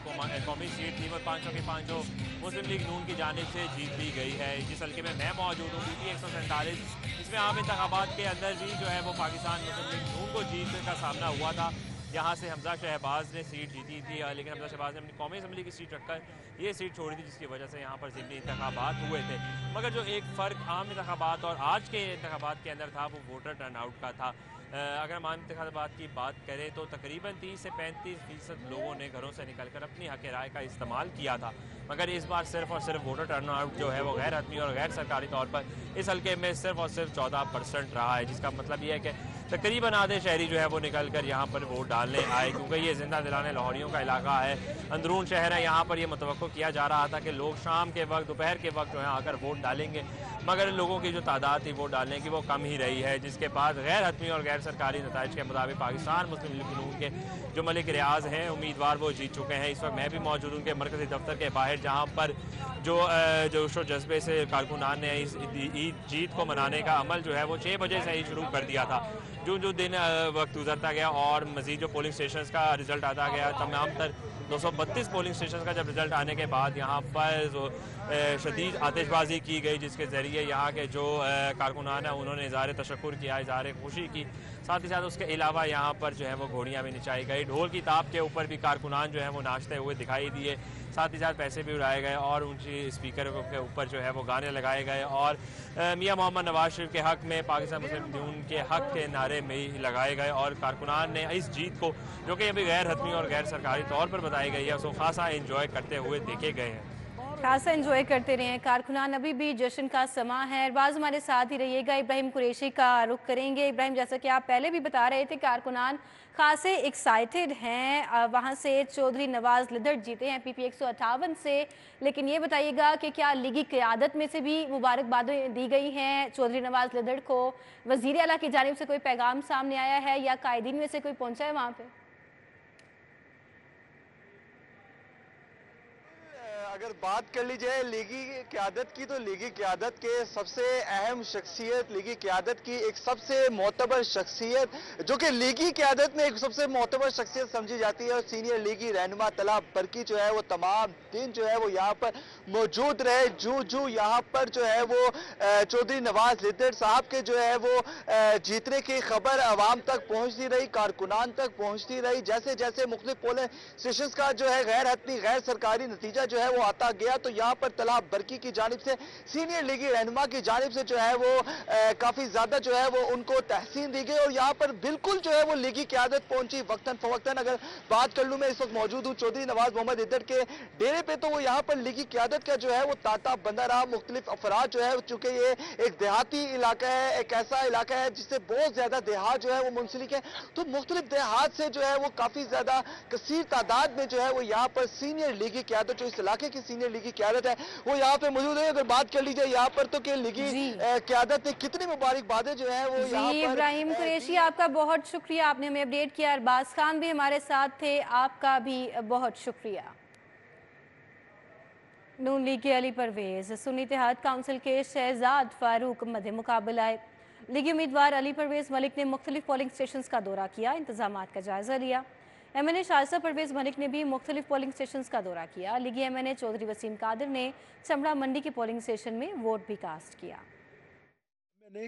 कौमी सीट थी वो 500 की 500 मुस्लिम लीग नून की जानिब से जीत ली गई है। जिस हल्के में मैं मौजूद हूँ PP 147, इसमें आम इंतखाबात के अंदर भी जो है वो पाकिस्तान मुस्लिम लीग नून को जीत का सामना हुआ था। यहाँ से हमजा शहबाज ने सीट जीती थी, लेकिन हमजा शहबाज ने अपनी कौमी असम्बली की सीट रखकर ये सीट छोड़ी थी, जिसकी वजह से यहाँ पर ज़िमनी इंतखाबात हुए थे। मगर जो एक फ़र्क आम इंतखाबात और आज के इंतखाबात के अंदर था वो वोटर टर्नआउट का था। अगर हम आम इंतखाबात की बात करें तो तकरीबन 30 से 35% लोगों ने घरों से निकलकर अपनी हक़ राय का इस्तेमाल किया था। मगर इस बार सिर्फ़ और सिर्फ वोटर टर्नआउट जो है वो गैर हतमी और गैर सरकारी तौर पर इस हल्के में सिर्फ़ और सिर्फ 14% रहा है, जिसका मतलब ये है कि तकरीबन आधे शहरी जो है वो निकल कर यहाँ पर वोट डालने आए, क्योंकि ये ज़िंदा दिलाने लाहौरियों का इलाका है, अंदरून शहर है। यहाँ पर ये मुतवक्को किया जा रहा था कि लोग शाम के वक्त दोपहर के वक्त जो है आकर वोट डालेंगे, मगर लोगों की जो तादाद थी वोट डालने की वो कम ही रही है, जिसके बाद गैर हतमी और गैर सरकारी नताइज के मुताबिक पाकिस्तान मुस्लिम लीग नून के जो मलिक रियाज हैं उम्मीदवार वो जीत चुके हैं। इस वक्त मैं भी मौजूद हूँ मरकज़ी दफ्तर के बाहर, जहाँ पर जो जोश और जज्बे से कारकुनान ने इस ईद जीत को मनाने का अमल जो है वो 6 बजे से ही शुरू कर दिया था। जो दिन वक्त गुजरता गया और मज़ीद जो पोलिंग स्टेशन का रिज़ल्ट आता गया, तमाम तर 232 पोलिंग स्टेशन का जब रिजल्ट आने के बाद यहाँ पर शदीद आतिशबाजी की गई, जिसके ज़रिए यहाँ के जो कारकुनान हैं उन्होंने इज़हार तशक्कुर किया, इज़हार खुशी की। साथ ही साथ उसके अलावा यहाँ पर जो है वो घोड़ियाँ भी नचाई गई, ढोल की ताप के ऊपर भी कारकुनान जो है वो नाचते हुए दिखाई दिए। साथ ही साथ पैसे भी उड़ाए गए और ऊंची स्पीकर के ऊपर जो है वो गाने लगाए गए और मियां मोहम्मद नवाज शरीफ के हक़ में, पाकिस्तान मुस्लिम यूनियन के हक़ के नारे में लगाए गए और कारकुनान ने इस जीत को, जो कि अभी गैर हतमी और गैर सरकारी तौर पर बताई गई है, उसको खासा इंजॉय करते हुए देखे गए हैं। खासा एंजॉय करते रहे हैं कारकुनान। अभी भी जश्न का समा है। बाज़ हमारे साथ ही रहिएगा। इब्राहिम कुरैशी का रुख करेंगे। इब्राहिम, जैसा कि आप पहले भी बता रहे थे, कारकुनान खासे एक्साइटेड हैं। वहाँ से चौधरी नवाज लिद्दड़ जीते हैं PP 158 से, लेकिन ये बताइएगा कि क्या लीगी क़यादत में से भी मुबारकबादें दी गई हैं चौधरी नवाज लिद्दड़ को? वज़ीर आला की जानिब से कोई पैगाम सामने आया है या कायदीन में से कोई पहुँचा है वहाँ पर? अगर बात कर ली जाए लीगी क़यादत की, तो लीगी क़यादत के सबसे अहम शख्सियत, लीगी क़यादत की एक सबसे मोतबर शख्सियत, जो कि लीगी क़यादत में एक सबसे मोतबर शख्सियत समझी जाती है, और सीनियर लीगी रहनुमा तला बरकी जो है वो तमाम दिन जो है वो यहाँ पर मौजूद रहे। जू यहाँ पर जो है वो चौधरी नवाज लिद्दड़ साहब के जो है वो जीतने की खबर आवाम तक पहुँचती रही, कारकुनान तक पहुँचती रही। जैसे जैसे मुख्तलिफ पोलिंग स्टेशन का जो है गैर हतमी गैर सरकारी नतीजा जो है वो आता गया, तो यहाँ पर तला बरकी की जानिब से, सीनियर लीगी रहनुमा की जानिब से जो है वो काफी ज्यादा जो है वो उनको तहसीन दी गई, और यहाँ पर बिल्कुल जो है वो लीगी क़यादत पहुंची वक्तन फवक्तन। अगर बात कर लूं, मैं इस वक्त मौजूद हूँ चौधरी नवाज मोहम्मद लिद्दड़ के डेरे पे, तो वो यहाँ पर लीगी क़यादत का जो है वो तांता बंधा रहा। मुख्तलिफ अफराद जो है, चूंकि ये एक देहाती इलाका है, एक ऐसा इलाका है जिससे बहुत ज्यादा देहात जो है वो मुंसलिक है, तो मुख्तलिफ देहात से जो है वो काफी ज्यादा कसीर तादाद में जो है वो यहाँ पर सीनियर लीगी क़यादत, जो इस इलाके की सीनियर लीगी क़यादत है, वो यहाँ पे मौजूद है। अगर बात कर ली जाए यहाँ पर, तो कि लीगी क़यादत ने कितनी मुबारकबादें जो है वो यहाँ पर। इब्राहिम कुरैशी, आपका बहुत शुक्रिया, आपने हमें अपडेट किया। अरबाज खान भी हमारे साथ थे, आपका भी बहुत शुक्रिया। नून लीग के अली परवेज सुन्नी इत्तेहाद काउंसिल के शहजाद फारूक मध्य मुकाबला आए। लीगी उम्मीदवार अली परवेज मलिक ने मुख्तलिफ पोलिंग स्टेशन का दौरा किया, इंतजामात का जायजा लिया। MNA शाइस्ता परवेज मलिक ने भी मुख्तलिफ पोलिंग स्टेशन का दौरा किया। लीगी MNA चौधरी वसीम कादिर ने चमड़ा मंडी के पोलिंग स्टेशन में वोट भी कास्ट किया।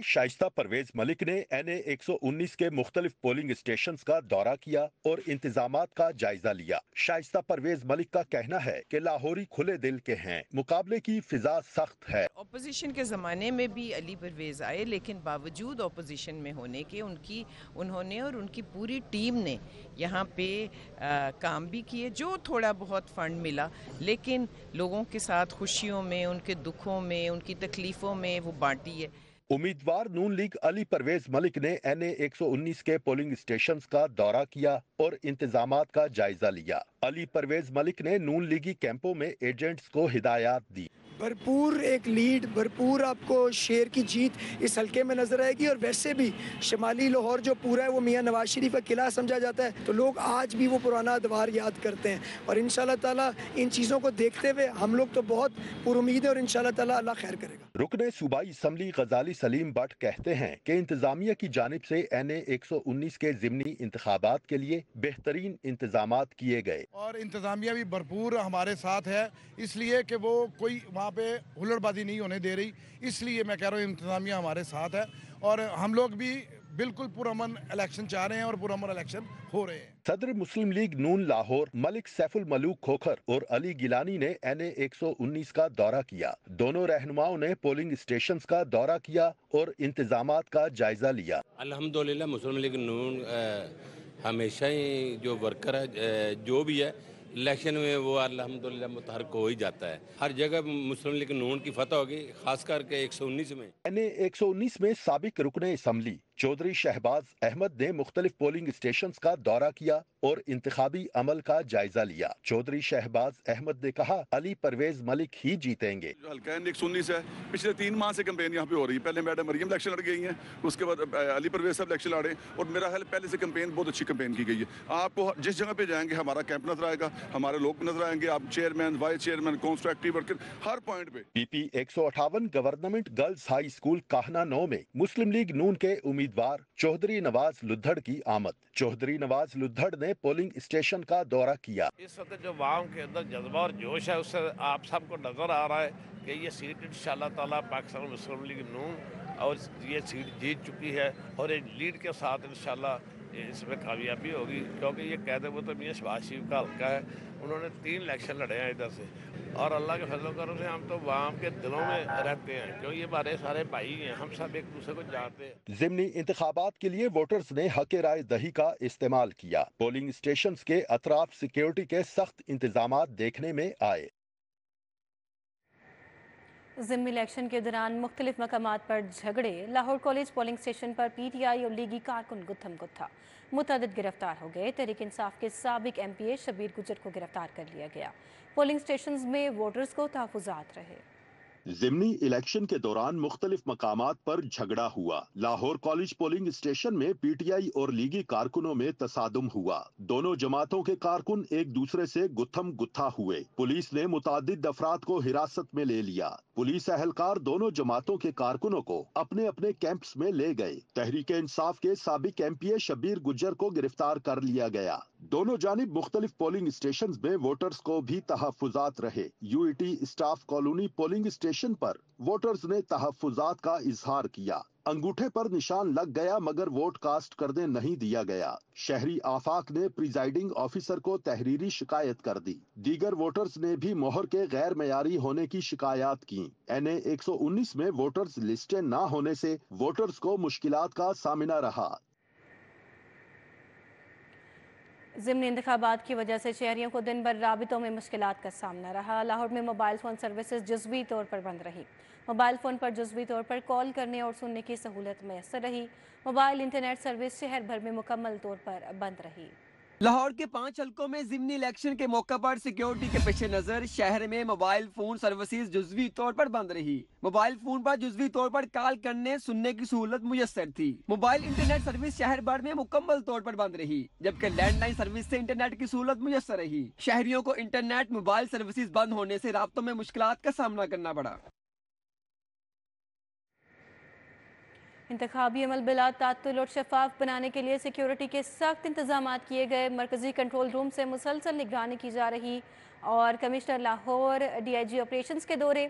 शाइस्ता परवेज मलिक ने NA 119 के मुख्तलिफ पोलिंग स्टेशन का दौरा किया और इंतजामात का जायजा लिया। शाइस्ता परवेज मलिक का कहना है कि लाहौरी खुले दिल के हैं, मुकाबले की फिजा सख्त है। अपोजिशन के ज़माने में भी अली परवेज आए, लेकिन बावजूद अपोजिशन में होने के उन्होंने और उनकी पूरी टीम ने यहाँ पे काम भी किए। जो थोड़ा बहुत फंड मिला, लेकिन लोगों के साथ खुशियों में, उनके दुखों में, उनकी तकलीफ़ों में वो बांटी है। उम्मीदवार नून लीग अली परवेज मलिक ने NA 119 के पोलिंग स्टेशन का दौरा किया और इंतजामात का जायजा लिया। अली परवेज मलिक ने नून लीगी कैंपों में एजेंट्स को हिदायत दी। भरपूर एक लीड, भरपूर आपको शेर की जीत इस हल्के में नजर आएगी। और वैसे भी शुमाली लाहौर जो पूरा है वो मियां नवाज शरीफ का किला समझा जाता है, तो लोग आज भी वो पुराना अदवार याद करते हैं। और इंशाल्लाह ताला इन चीज़ों को देखते हुए हम लोग तो बहुत पुरुमीद है, और इंशाल्लाह ताला अल्लाह खैर करेगा। रुकने सूबाई असम्बली गजाली सलीम भट्ट कहते हैं कि इंतजामिया की जानिब से NA 119 के ज़िमनी इंतखाबात के लिए बेहतरीन इंतजामात किए गए, और इंतजामिया भी भरपूर हमारे साथ है, इसलिए कि वो कोई वहाँ पे हुल्लड़बाजी नहीं होने दे रही। इसलिए मैं कह रहा हूँ इंतजामिया हमारे साथ है, और हम लोग भी बिल्कुल पुरअमन इलेक्शन चाह रहे हैं और पुरअमन इलेक्शन हो रहे हैं। सदर मुस्लिम लीग नून लाहौर मलिक सैफुल मलूक खोखर और अली गिलानी ने NA 119 का दौरा किया। दोनों रहनुमाओं ने पोलिंग स्टेशन का दौरा किया और इंतजामात का जायजा लिया। अल्हम्दुलिल्लाह मुस्लिम लीग नून हमेशा ही जो वर्कर है, जो भी है इलेक्शन में वो अल्हम्दुलिल्लाह मुतहर्रिक हो ही जाता है। हर जगह मुस्लिम लीग नून की फतह होगी, खास करके 119 में। NA 119 में साबिक रुकने असम्बली चौधरी शहबाज अहमद ने मुख्तलिफ पोलिंग स्टेशन का दौरा किया और इंतखाबी अमल का जायजा लिया। चौधरी शहबाज अहमद ने कहा, अली परवेज मलिक ही जीतेंगे। हल्का 119 है, पिछले 3 माह से कैंपेन यहाँ पे हो रही है। पहले मैडम मरियम इलेक्शन लड़ गई हैं, उसके बाद अली परवेज साहब इलेक्शन लड़े, और मेरा ख्याल पहले से कैंपेन बहुत अच्छी कैंपेन की गई है। आपको जिस जगह पे जाएंगे हमारा कैंप नजर आएगा, हमारे लोग नजर आएंगे, आप chairman, vice chairman, constructive worker, हर पॉइंट पे। PP 158 government girls high school Kahna 9 में मुस्लिम लीग नून के उम्मीदवार उम्मीदवार चौधरी नवाज लुद्धड़ की आमद। चौधरी नवाज लुद्धड़ ने पोलिंग स्टेशन का दौरा किया। इस वक्त जो आवाम के अंदर जज्बा और जोश है उससे आप सबको नजर आ रहा है कि ये सीट इंशाअल्लाह ताला पाकिस्तान मुस्लिम लीग नून और ये सीट जीत चुकी है और एक लीड के साथ इंशाअल्लाह इसमें कामयाबी होगी, क्योंकि ये कहते वो तो मियां शहबाज शरीफ का हल्का है। उन्होंने 3 इलेक्शन लड़े हैं इधर से और अल्लाह के फजल करम से हम तो आवाम के दिलों में रहते हैं, क्योंकि ये हमारे सारे भाई हैं, हम सब एक दूसरे को जानते हैं। ज़िमनी इंतखाबात के लिए वोटर्स ने हक राय दही का इस्तेमाल किया। पोलिंग स्टेशन के अतराफ सिक्योरिटी के सख्त इंतजाम देखने में आए। ज़िमनी इलेक्शन के दौरान मुख्तलिफ मकामात पर झगड़े। लाहौर कॉलेज पोलिंग स्टेशन पर PTI और लीगी कारकुन गुत्थम गुत्था, मुतअद्दिद गिरफ्तार हो गए। तहरीक इंसाफ के साबिक MPA शबीर गुजर को गिरफ्तार कर लिया गया। पोलिंग स्टेशन में वोटर्स को तहफ़्फ़ुज़ात रहे। ज़िमनी इलेक्शन के दौरान मुख्तलिफ मकामात पर झगड़ा हुआ। लाहौर कॉलेज पोलिंग स्टेशन में PTI और लीगी कारकुनों में तसादुम हुआ। दोनों जमातों के कारकुन एक दूसरे से गुत्थम गुत्था हुए। पुलिस ने मुतादिद अफराद को हिरासत में ले लिया। पुलिस एहलकार दोनों जमातों के कारकुनों को अपने अपने कैंप्स में ले गए। तहरीक इंसाफ के साबिक MPA शबीर गुजर को गिरफ्तार कर लिया गया। दोनों जानिब मुख्तलिफ पोलिंग स्टेशन में वोटर्स को भी तहफ़्फ़ुज़ात रहे। UET staff colony polling station पर वोटर्स ने तहफ़्फ़ुज़ात का इजहार किया। अंगूठे पर निशान लग गया मगर वोट कास्ट करने नहीं दिया गया। शहरी आफाक ने प्रिजाइडिंग ऑफिसर को तहरीरी शिकायत कर दी। दीगर वोटर्स ने भी मोहर के गैर मयारी होने की शिकायत की। NA 119 में वोटर्स लिस्टें न होने से वोटर्स को मुश्किलात का सामना रहा। ज़िमनी इंतखाबात की वजह से शहरियों को दिन भर राबितों में मुश्किलात का सामना रहा। लाहौर में मोबाइल फ़ोन सर्विसेज जुज़वी तौर पर बंद रही। मोबाइल फ़ोन पर जुज़वी तौर पर कॉल करने और सुनने की सहूलत मैसर रही। मोबाइल इंटरनेट सर्विस शहर भर में मुकम्मल तौर पर बंद रही। लाहौर के 5 हलकों में ज़िमनी इलेक्शन के मौके पर सिक्योरिटी के पेश नज़र शहर में मोबाइल फ़ोन सर्विसेज जुज़वी तौर पर बंद रही। मोबाइल फ़ोन पर जुज़वी तौर पर कॉल करने सुनने की सहूलत मुयस्सर थी। मोबाइल इंटरनेट सर्विस शहर भर में मुकम्मल तौर पर बंद रही, जबकि लैंडलाइन सर्विस से इंटरनेट की सहूलत मुयस्सर रही। शहरियों को इंटरनेट मोबाइल सर्विसेज बंद होने से राब्तों में मुश्किलात का सामना करना पड़ा। इंतखाबी अमल बिला तात्तुल और शफाफ बनाने के लिए सिक्योरिटी के सख्त इंतजाम किए गए। मरकजी कंट्रोल रूम से मुसलसल निगरानी की जा रही और कमिश्नर लाहौर DIG ऑपरेशंस के दौरे।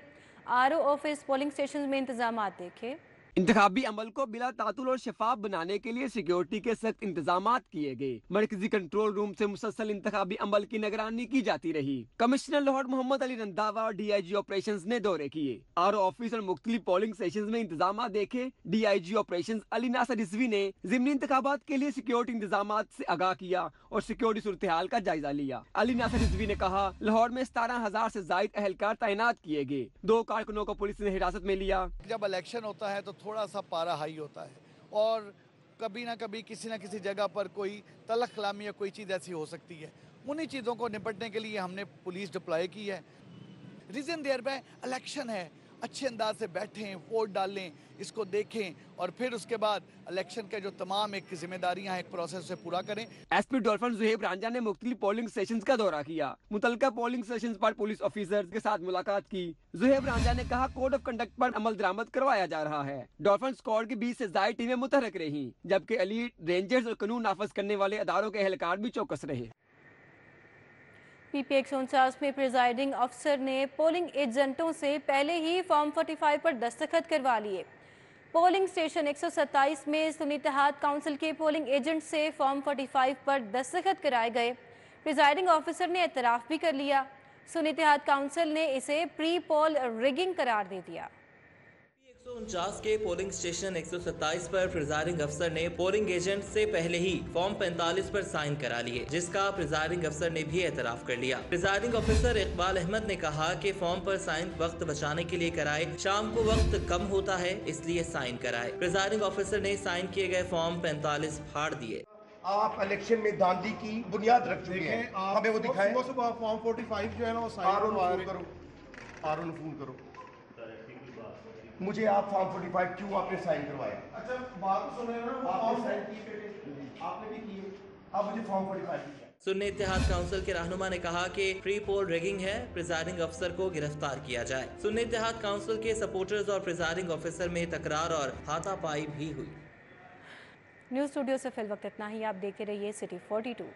RO ऑफिस पोलिंग स्टेशन में इंतजाम देखे। इंतखाबी अमल को बिला तातुल और शफाफ बनाने के लिए सिक्योरिटी के सख्त इंतजामात किए गए। मरकजी कंट्रोल रूम से मुसलसल इंतखाबी अमल की निगरानी की जाती रही। कमिश्नर लाहौर मोहम्मद अली रंधावा और DIG ऑपरेशंस ने दौरे किए। RO ऑफिस और मुख्तलिफ पोलिंग स्टेशन में इंतजाम देखे। DIG ऑपरेशंस अली नासर रिजवी ने ज़िमनी इंतखाबात के लिए सिक्योरिटी इंतजामात से आगाह किया और सिक्योरिटी सूरत हाल का जायजा लिया। अली नासर रिजवी ने कहा, लाहौर में 17,000 से जायद एहलकार तैनात किए गए। 2 कारकुनों को पुलिस ने हिरासत में लिया। जब इलेक्शन होता है तो थोड़ा सा पारा हाई होता है और कभी ना कभी किसी ना किसी जगह पर कोई तलख कलामी या कोई चीज़ ऐसी हो सकती है। उन्हीं चीज़ों को निपटने के लिए हमने पुलिस डिप्लॉय की है। रीज़न देयर बाय इलेक्शन है, अच्छे अंदाज से बैठें, वोट डालें, इसको देखें और फिर उसके बाद इलेक्शन के जो तमाम एक जिम्मेदारियां हैं एक प्रोसेस से पूरा करें। SP डॉल्फिन ज़ुहैब रांझा ने मुख्तलिफ पोलिंग स्टेशंस का दौरा किया। मुतलका पोलिंग स्टेशंस पर पुलिस ऑफिसर्स के साथ मुलाकात की। ज़ुहैब रांझा ने कहा, कोड ऑफ कंडक्ट पर अमल दरामद करवाया जा रहा है। डॉल्फिन स्क्वाड की 20 से ज्यादा टीमें मुतहरक रही, जबकि एलीट, रेंजर्स और कानून नाफज करने वाले अदारों के एहलकार भी चौकस रहे। PP 149 में प्रिजाइडिंग अफसर ने पोलिंग एजेंटों से पहले ही फॉर्म 45 पर दस्तखत करवा लिए। पोलिंग स्टेशन 127 में सुन्नी इत्तेहाद काउंसिल के पोलिंग एजेंट से फॉर्म 45 पर दस्तखत कराए गए। प्रिजाइडिंग ऑफिसर ने एतराफ़ भी कर लिया। सुन्नी इत्तेहाद काउंसिल ने इसे प्री पोल रिगिंग करार दे दिया। 149 के पोलिंग स्टेशन 127 पर प्रिजाइडिंग अफसर ने पोलिंग एजेंट से पहले ही फॉर्म 45 पर साइन करा लिए, जिसका प्रिजाइडिंग अफसर ने भी एतराफ कर लिया। प्रिजाइडिंग ऑफिसर इकबाल अहमद ने कहा कि फॉर्म पर साइन वक्त बचाने के लिए कराए, शाम को वक्त कम होता है इसलिए साइन कराए। प्रिजाइडिंग ऑफिसर ने साइन किए गए फॉर्म 45 फाड़ दिए। आप इलेक्शन में धांधली की बुनियाद रख चुके हैं, हमें वो दिखाएं। फॉर्म 45 जो है ना वो साइन करो। मुझे आप फॉर्म 45 क्यों आपने साइन करवाया? अच्छा बात सुने ना, आपने साइन किए, आपने भी किए, अब मुझे फॉर्म 45 की। सुन्नी इत्तेहाद काउंसिल के रहनुमा ने कहा कि प्री पोल रिगिंग है, प्रिजाइडिंग अफसर को गिरफ्तार किया जाए। सुन्नी इत्तेहाद काउंसिल के सपोर्टर्स और प्रिजाइडिंग ऑफिसर में तकरार और हाथापाई भी हुई। न्यूज़ स्टूडियो से फिल वक्त इतना ही। आप देखते रहिए सिटी 42।